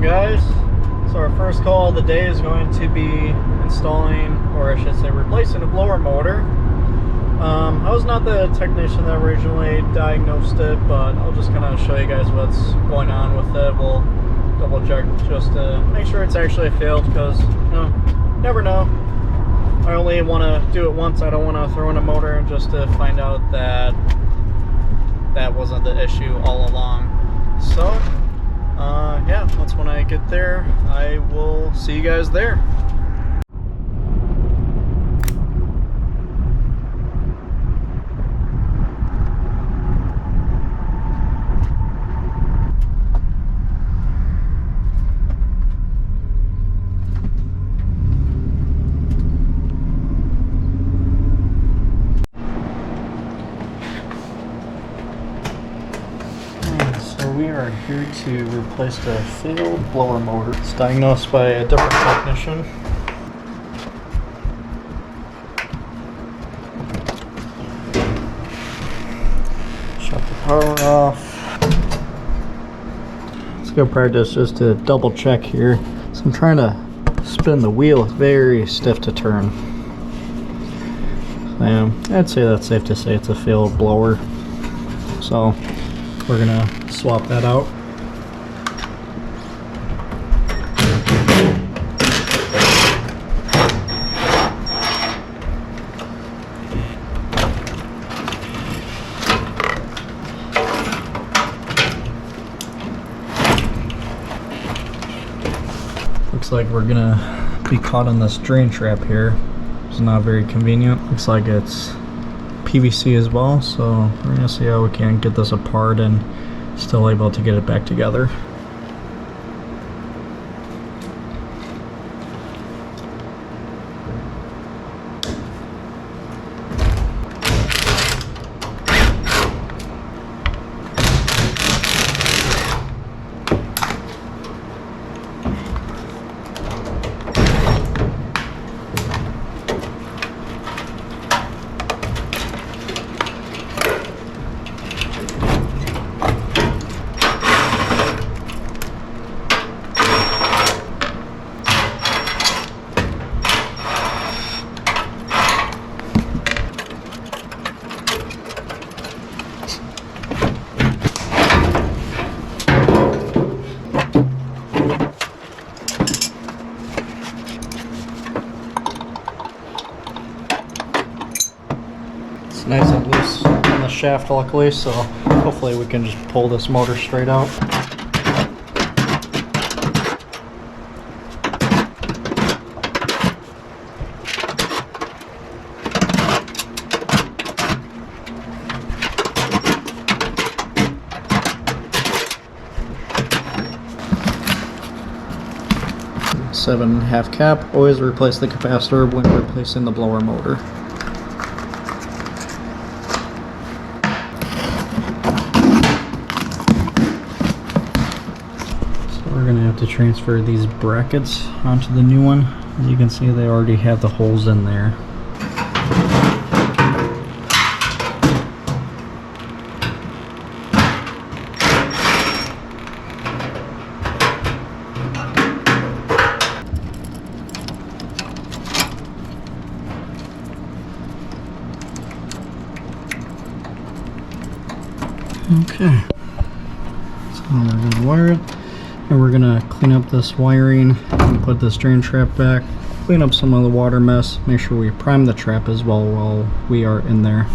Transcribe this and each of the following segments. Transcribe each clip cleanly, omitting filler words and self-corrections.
guys? So our first call of the day is going to be installing, or I should say replacing, a blower motor. I was not the technician that originally diagnosed it, but I'll just kind of show you guys what's going on with it. We'll double check just to make sure it's actually failed, because never know. I only want to do it once. I don't want to throw in a motor just to find out that that wasn't the issue all along. So yeah, once when I get there, I will see you guys there. We are here to replace the failed blower motor. It's diagnosed by a different technician. Shut the power off. It's good practice just to double check here. So I'm trying to spin the wheel. It's very stiff to turn. I'd say that's safe to say it's a failed blower. So we're gonna swap that out. Looks like we're gonna be caught in this drain trap here. It's not very convenient. Looks like it's PVC as well, so we're gonna see how we can get this apart and still able to get it back together. It's nice and loose on the shaft, luckily, so hopefully we can just pull this motor straight out. Seven half cap. Always replace the capacitor when replacing the blower motor. We're going to have to transfer these brackets onto the new one. As you can see, they already have the holes in there. Okay, so we're going to wire it. And we're gonna clean up this wiring and put this drain trap back, clean up some of the water mess, make sure we prime the trap as well while we are in there.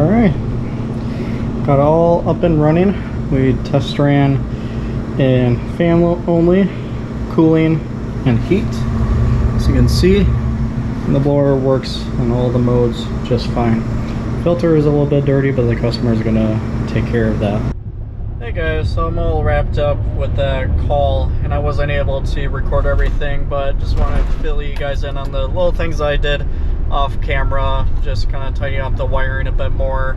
All right, got it all up and running. We test ran in fan only, cooling, and heat. As you can see, the blower works on all the modes just fine. Filter is a little bit dirty, but the customer is gonna take care of that. Hey guys, so I'm all wrapped up with that call, and I wasn't able to record everything, but just wanted to fill you guys in on the little things I did off camera, just kind of tidying up the wiring a bit more,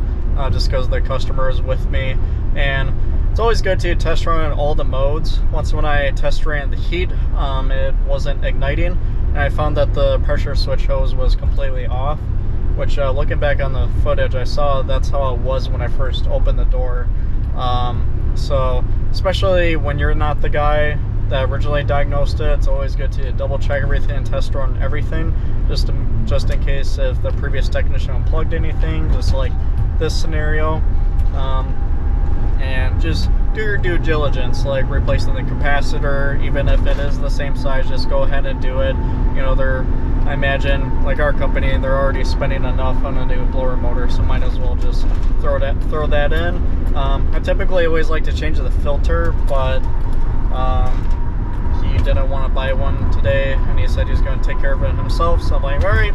just because the customer is with me. And it's always good to test run all the modes. Once when I test ran the heat, it wasn't igniting, and I found that the pressure switch hose was completely off, which looking back on the footage, I saw that's how it was when I first opened the door. So especially when you're not the guy that originally diagnosed it, it's always good to double check everything and test run everything, just in case if the previous technician unplugged anything, just like this scenario. And just do your due diligence, like replacing the capacitor, even if it is the same size, just go ahead and do it. You know, I imagine, like our company, they're already spending enough on a new blower motor, so might as well just throw that in. I typically always like to change the filter, but he didn't want to buy one today, and he said he was going to take care of it himself. So I'm like, all right,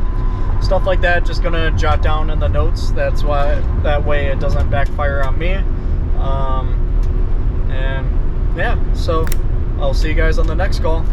stuff like that, just gonna jot down in the notes. That way it doesn't backfire on me. And yeah, so I'll see you guys on the next call.